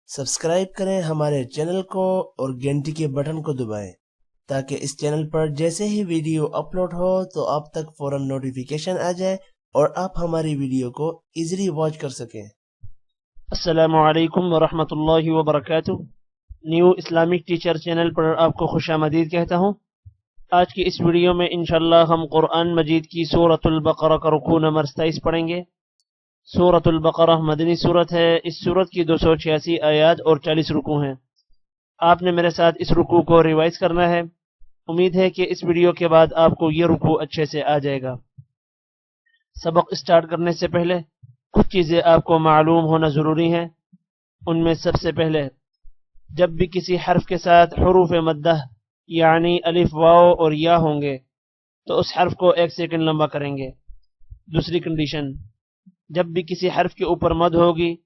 सब्सक्राइब करें हमारे चैनल को और घंटी के बटन को दबाएं ताकि इस चैनल पर जैसे ही वीडियो अपलोड हो तो आप तक फौरन नोटिफिकेशन आ जाए और आप हमारी वीडियो को इजीली वॉच कर सकें। अस्सलामु अलैकुम वरहमतुल्लाहि वबरकातुह। न्यू इस्लामिक टीचर चैनल पर आपको खुशामदीद कहता हूँ। आज की इस वीडियो में इंशाअल्लाह हम कुरान मजीद की सूरतुल बकरा का रुकू नंबर 27 पढ़ेंगे। सूरतुल बकरा मदनी सूरत है। इस सूरत की 286 आयात और 40 रुकू हैं। आपने मेरे साथ इस रुकू को रिवाइज करना है। उम्मीद है कि इस वीडियो के बाद आपको ये रुकू अच्छे से आ जाएगा। सबक स्टार्ट करने से पहले कुछ चीज़ें आपको मालूम होना ज़रूरी है। उनमें सबसे पहले, जब भी किसी हर्फ के साथ हुरूफ मद्दा यानी अलिफ वाव और या होंगे तो उस हर्फ को 1 सेकंड लंबा करेंगे। दूसरी कंडीशन, जब भी किसी हर्फ के ऊपर मद होगी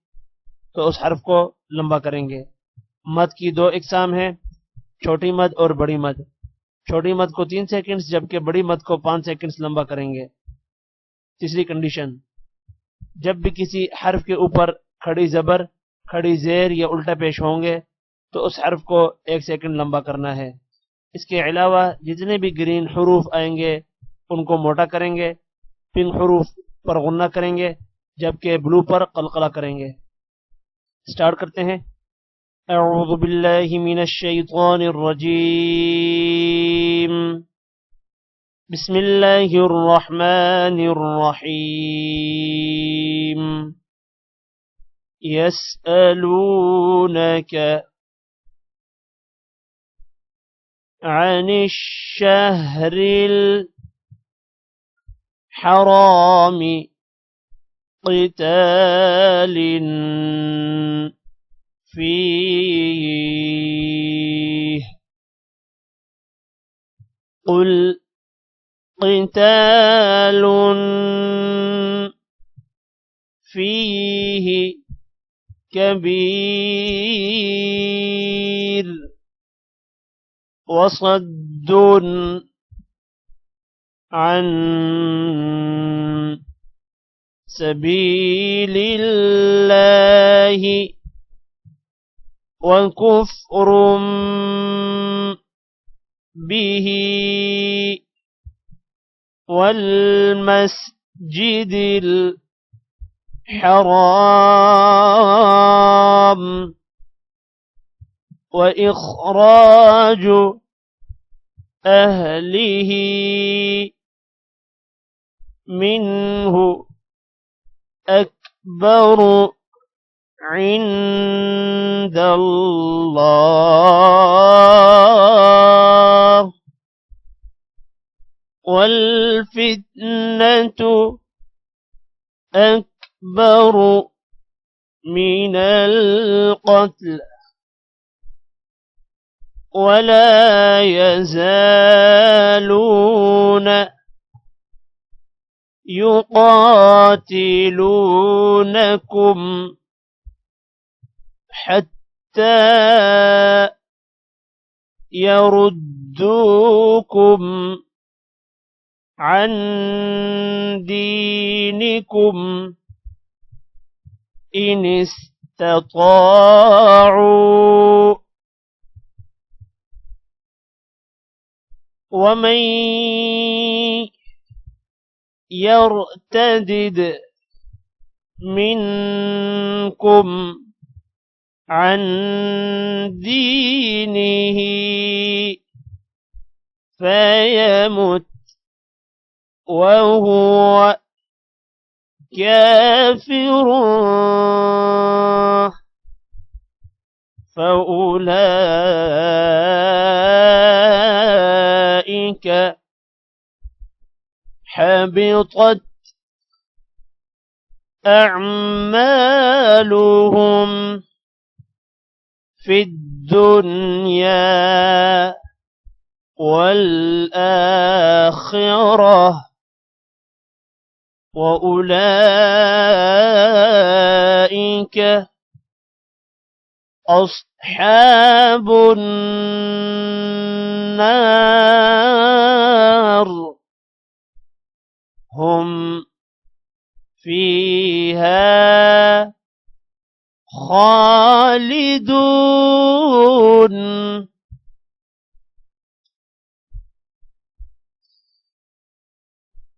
तो उस हर्फ को लंबा करेंगे। मद की 2 इकसाम है, छोटी मद और बड़ी मद। छोटी मद को 3 सेकंड्स जबकि बड़ी मद को 5 सेकंड्स लंबा करेंगे। तीसरी कंडीशन, जब भी किसी हर्फ के ऊपर खड़ी जबर, खड़ी जेर या उल्टा पेश होंगे तो उस हर्फ को 1 सेकंड लंबा करना है। इसके अलावा जितने भी ग्रीन हुरूफ आएंगे उनको मोटा करेंगे। पिंक हुरूफ पर गुन्ना करेंगे जबकि ब्लू पर कलकला करेंगे। स्टार्ट करते हैं। अऊज़ु बिल्लाहि मिनश शैतानिर रजीम। बिस्मिल्लाहिर रहमानिर रहीम। यस्अलूनक अनिश शहरिल हराम क़ितालिन फीह क़ुल क़ितालुन फीह कबीर वसद्दुन अन सबीलिल्लाहि वकुफ्रुम बिही वल्मस्जिदिल हराम वइख़राज अहलिही मिन्हु अकबर इंदल्लाह वल्फितनतु अकबर मिनल क़त्ल वला यज़ालून युक़ातिलूनकुम हत्ता यरुद्दूकुम अन दीनिकुम इन इस्तताअू वमन यर्तदिद मिनकुम अन दीनिही फयमुत वहुव काफिरुन फउलाइक हबितत अअमालुहुम फिद्दुन्या वल्आखिरह वउलाइक अस्हाबुन नार हम फीहा خالدون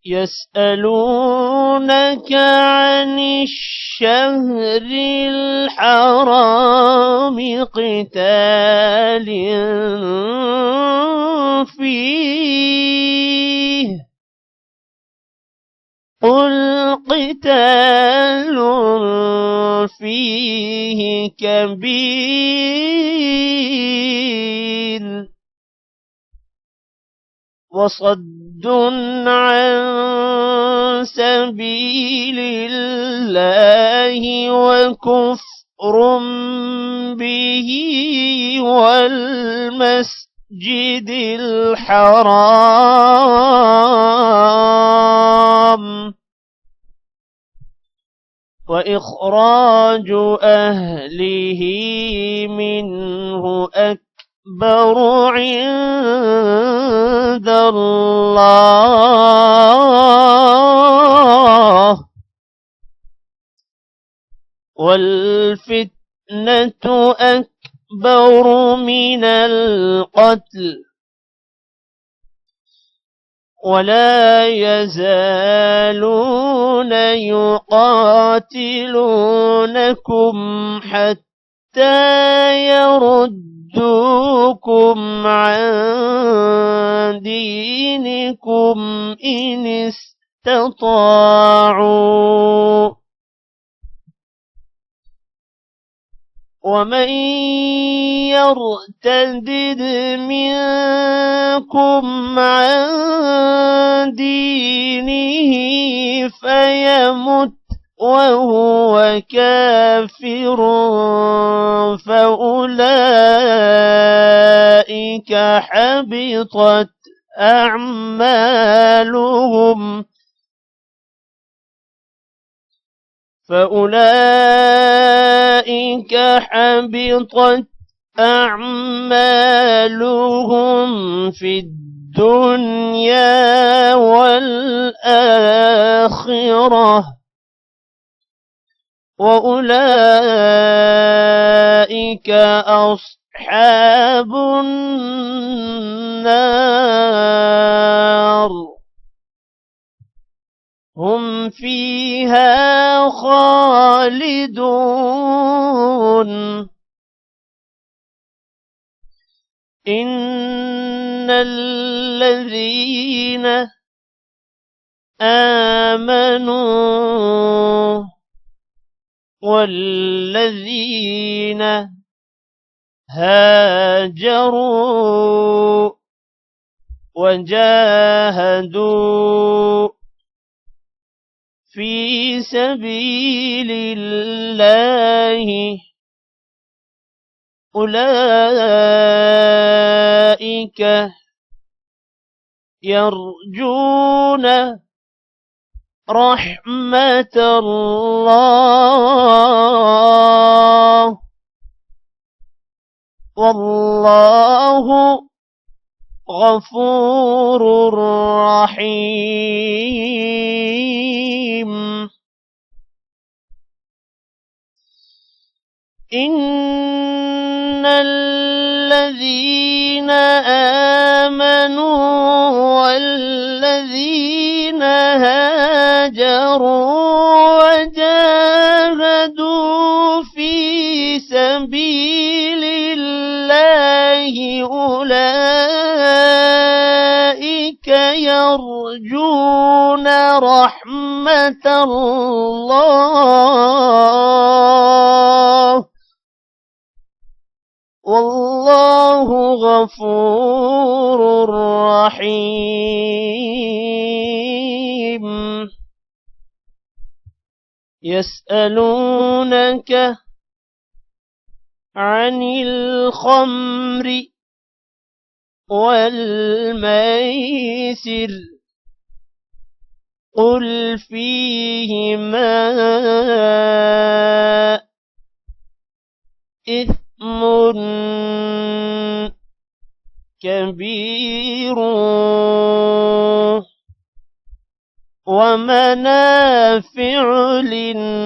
يسألونك عن الشهر الحرام قتال فيه قل قتال فيه كبير وصد عن سبيل الله وكفر به والمسجد الحرام وإخراج أهله منه أكبر عند الله والفتنة أكبر من القتل ولا يزالون يقاتلونكم حتى يردوكم عن دينكم إن استطاعوا ومن يرتد منكم عن دينه فيمت وهو كافر فأولئك حبطت أعمالهم في الدنيا والآخرة وأولئك أصحاب النار هم فيها خالدون إن الذين آمنوا والذين هاجروا وجاهدوا في سبيل الله أولئك يرجون رحمة الله والله غفور رحيم إن الذين آمنوا والذين هاجروا وجاهدوا في سبيل الله أولئك يرجون رحمة الله والله غفور رحيم يسألونك عن الخمر والميسر قل فيهما إثم كبير ومنافع للناس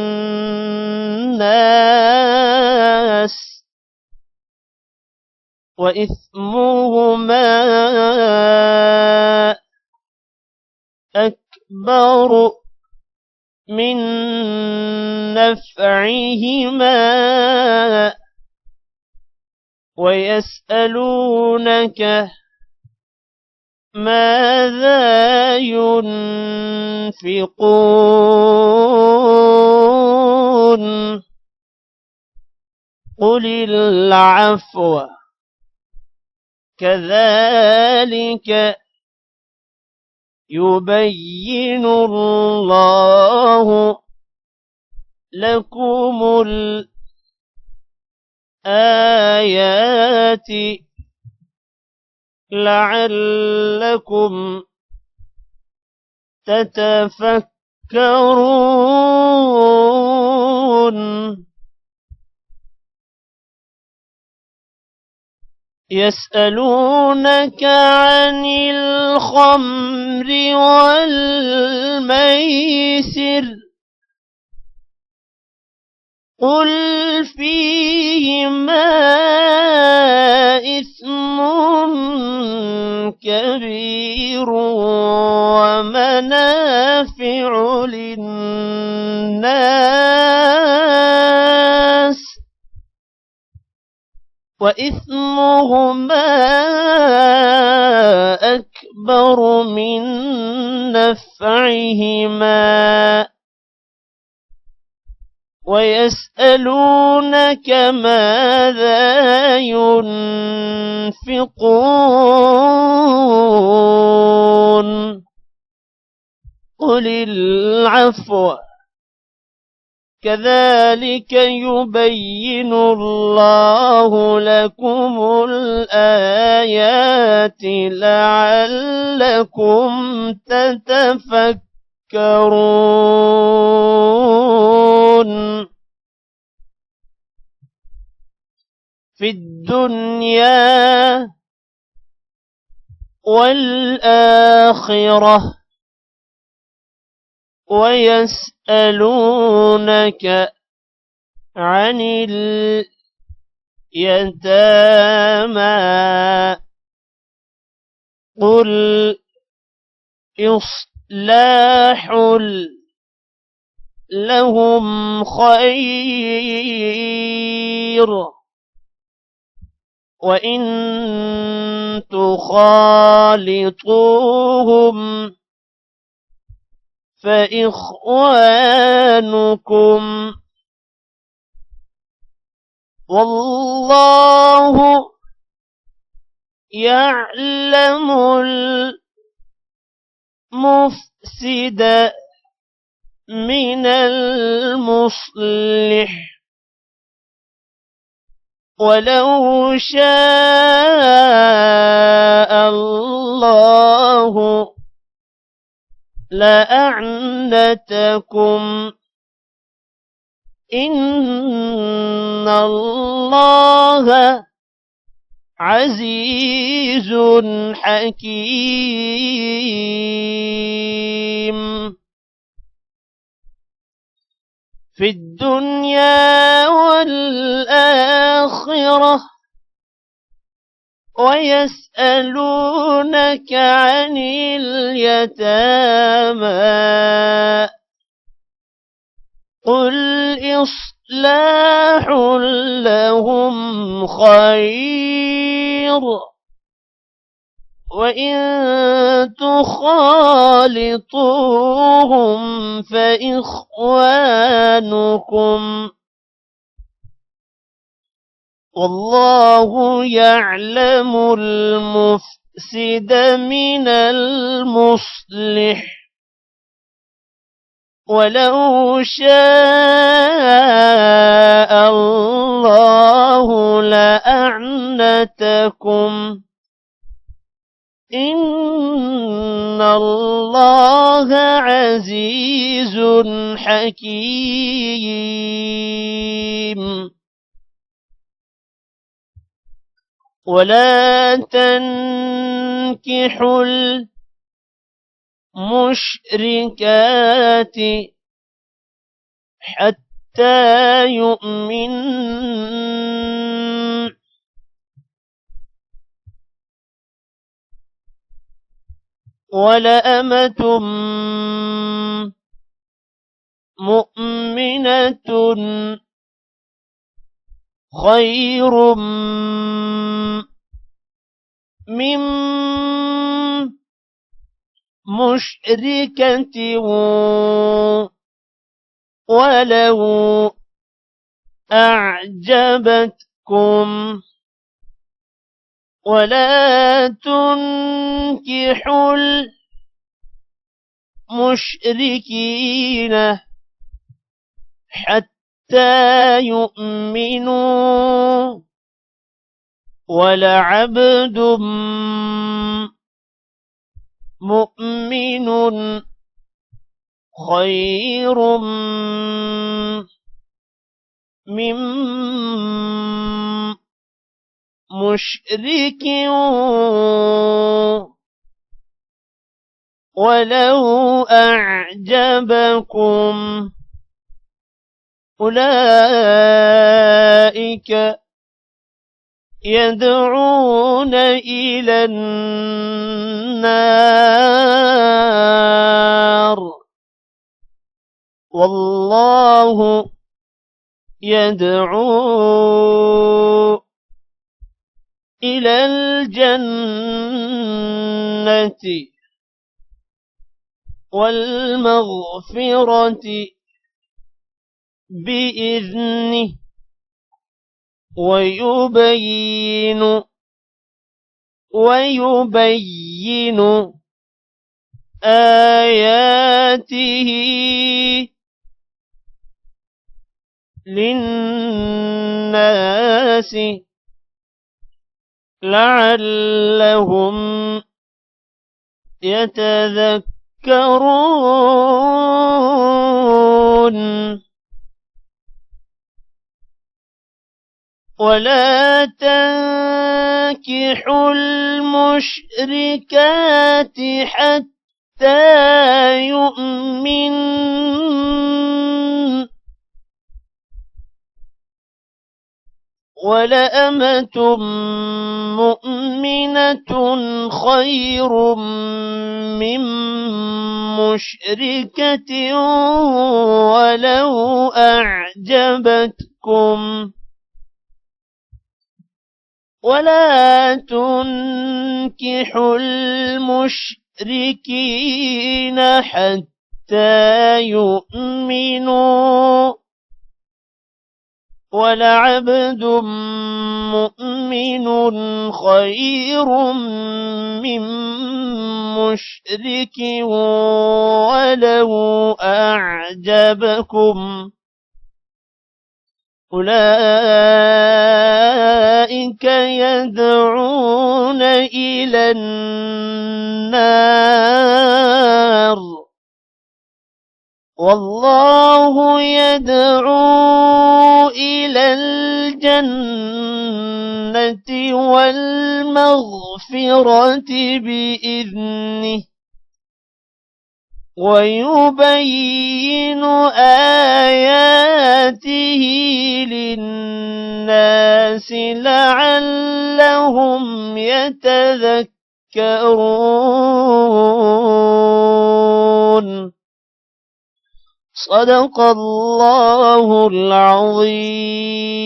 وإثمهما أكبر من نفعهما ويسألونك ماذا ينفقون قل العفو كذلك يبين الله لكم الآيات لعلكم تتفكرون يسألونك عن الخمر والميسر قل فيهما إثم كبير ومنافع للناس وإثمهما أكبر من نفعهما ويسألونك ماذا ينفقون قل العفو كذلك يبين الله لكم الآيات لعلكم تتفكرون في الدنيا والآخرة ويسألونك عن اليتامى قل إصلاح لهم خير وإن تخالطوهم فإخوانكم والله يعلم المفسد من المصلح ولو شاء الله لأعنتكم إن الله عزيز حكيم في الدنيا والآخرة ويسألونك عن اليتامى قل إصلاح لهم خير وإن تخالطوهم فإخوانكم والله يعلم المفسد من المصلح ولو شاء الله لأعنتكم إن الله عزيز حكيم ولا تنكحوا مشركات حتى يؤمن ولأمة مؤمنة خير من مشركة ولو أعجبتكم ولا تنكحوا المشركين حتى يؤمنوا ولعبد مؤمن خير من مشرك ولو أعجبكم أولئك يدعون إلى النار والله يدعو إلى الجنة والمغفرة بإذنه ويبين آياته للناس لعلهم يتذكرون ولا تنكحوا المشركات حتى يؤمن ولأمة مؤمنة خير من مشركة ولو أعجبتكم ولا تنكحوا المشركين حتى يؤمنوا ولعبد مؤمن خير من مشرك ولو أعجبكم أولئك يدعون إلى النار والله يدعو إلى الجنة والمغفرة بإذنه ويبين آياته للناس لعلهم يتذكرون صدق الله العظيم।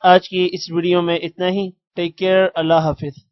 आज की इस वीडियो में इतना ही। टेक केयर, अल्लाह हाफिज।